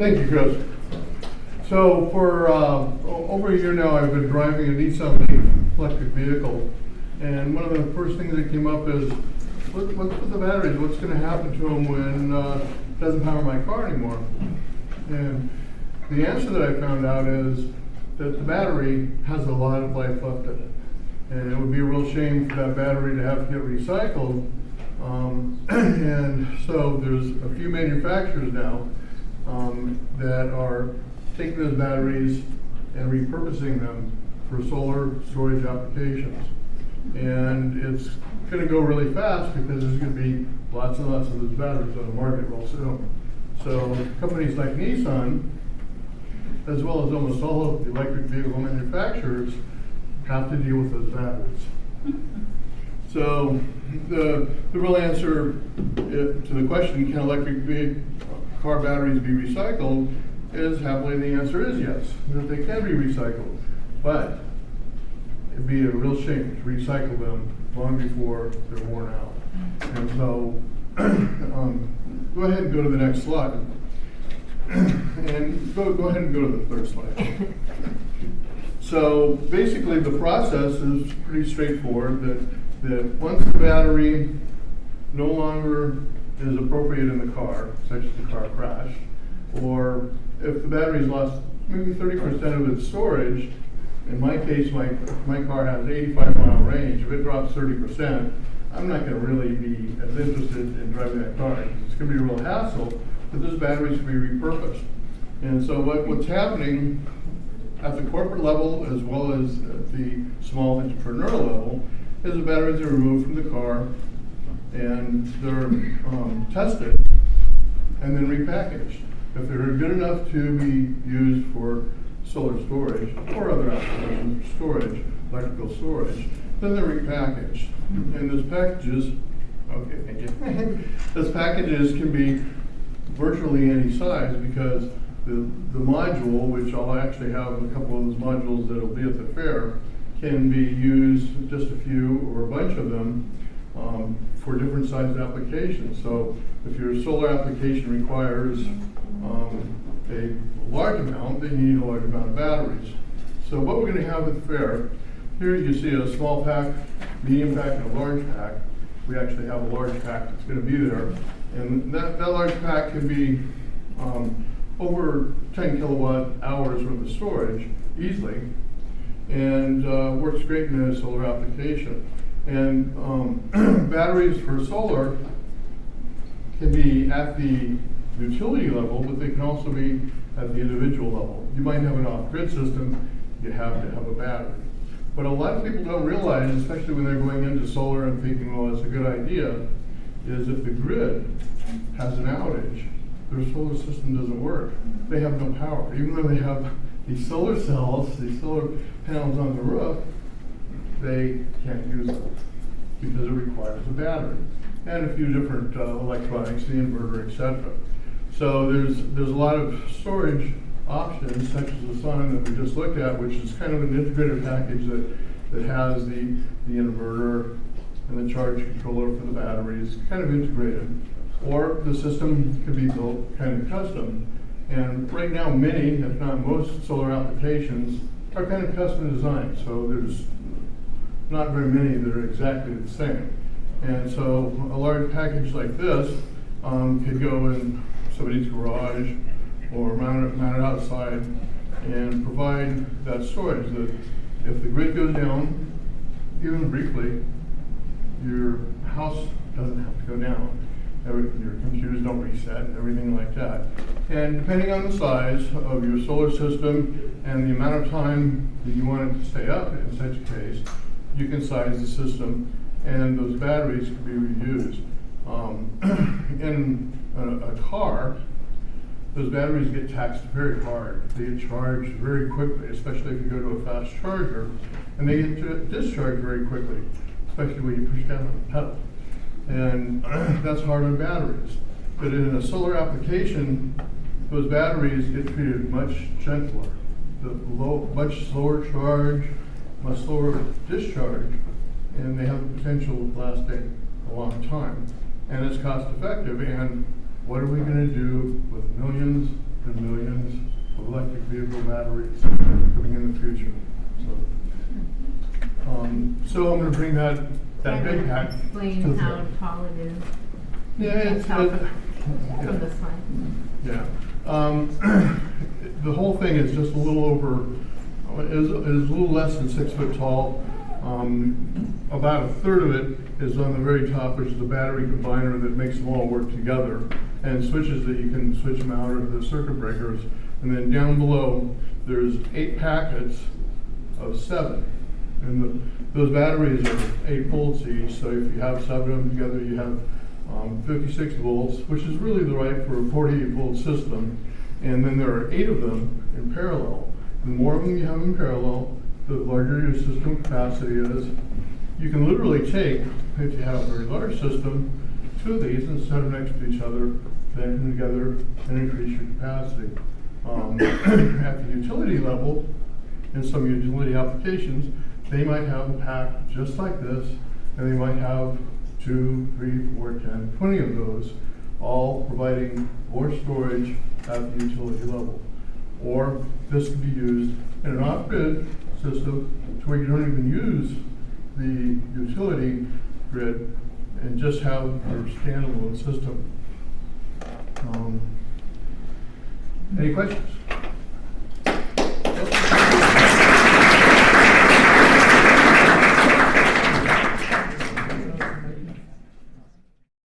Thank you, Chris. So for over a year now, I've been driving a Nissan Leaf electric vehicle, and one of the first things that came up is, what's with the batteries? What's going to happen to them when it doesn't power my car anymore? And the answer that I found out is that the battery has a lot of life left in it, and it would be a real shame for that battery to have to get recycled. And so there's a few manufacturers now that are taking those batteries and repurposing them for solar storage applications. And it's going to go really fast because there's going to be lots and lots of those batteries on the market real soon. So companies like Nissan, as well as almost all of the electric vehicle manufacturers, have to deal with those batteries. So the real answer to the question, can electric car batteries be recycled, is happily the answer is yes, that they can be recycled. But it'd be a real shame to recycle them long before they're worn out. And so go ahead and go to the next slide. And go ahead and go to the third slide. So basically the process is pretty straightforward, that once the battery no longer is appropriate in the car, such as the car crashed, or if the battery's lost maybe 30% of its storage, in my case, my car has 85-mile range. If it drops 30%, I'm not going to really be as interested in driving that car. It's going to be a real hassle, but those batteries can be repurposed. And so what's happening at the corporate level as well as at the small entrepreneurial level is the batteries are removed from the car and they're tested and then repackaged. If they're good enough to be used for solar storage or other applications for storage, electrical storage, then they're repackaged. And those packages, okay, thank you. Those packages can be virtually any size because the module, which I'll actually have a couple of those modules that'll be at the fair, can be used, just a few or a bunch of them, for different sized applications. So if your solar application requires a large amount, then you need a large amount of batteries. So what we're going to have at the fair, here you see a small pack, medium pack, and a large pack. We actually have a large pack that's going to be there. And that large pack can be over 10 kilowatt hours worth of storage easily, and works great in a solar application. And batteries for solar can be at the utility level, but they can also be at the individual level. You might have an off-grid system, you have to have a battery. But a lot of people don't realize, especially when they're going into solar and thinking, well, it's a good idea, is if the grid has an outage, their solar system doesn't work. They have no power. Even though they have these solar cells, these solar panels on the roof, they can't use them because it requires a battery and a few different electronics, the inverter, etc. So there's a lot of storage options, such as the sun that we just looked at, which is kind of an integrated package that has the inverter and the charge controller for the batteries, kind of integrated. Or the system could be built kind of custom. And right now, many, if not most, solar applications are kind of custom designed. So there's not very many that are exactly the same. And so a large package like this could go in somebody's garage or mount it outside and provide that storage that if the grid goes down, even briefly, your house doesn't have to go down. Your computers don't reset and everything like that. And depending on the size of your solar system and the amount of time that you want it to stay up in such a case, you can size the system and those batteries can be reused. In a car, those batteries get taxed very hard. They get charged very quickly, especially if you go to a fast charger, and they get discharged very quickly, especially when you push down on the pedal. And that's hard on batteries. But in a solar application, those batteries get treated much gentler. Much slower charge, much slower discharge, and they have the potential of lasting a long time. And it's cost effective. And what are we going to do with millions and millions of electric vehicle batteries coming in the future. So I'm going to bring that big hat. Explain how tall it is. Yeah, it's from the slide. Yeah. The whole thing is just a little over, is a little less than 6 foot tall. About a third of it is on the very top, which is the battery combiner that makes them all work together, and switches that you can switch them out, or the circuit breakers. And then down below, there's 8 packets of 7. And those batteries are 8 volts each, so if you have 7 of them together, you have 56 volts, which is really the right for a 48 volt system. And then there are 8 of them in parallel. The more of them you have in parallel, the larger your system capacity is. You can literally take, if you have a very large system, 2 of these and set them next to each other, connect them together, and increase your capacity. At the utility level, in some utility applications, they might have a pack just like this, and they might have 2, 3, 4, 10, 20 of those, all providing more storage at the utility level. Or this could be used in an off-grid system to where you don't even use the utility grid and just have your standalone system. Any questions?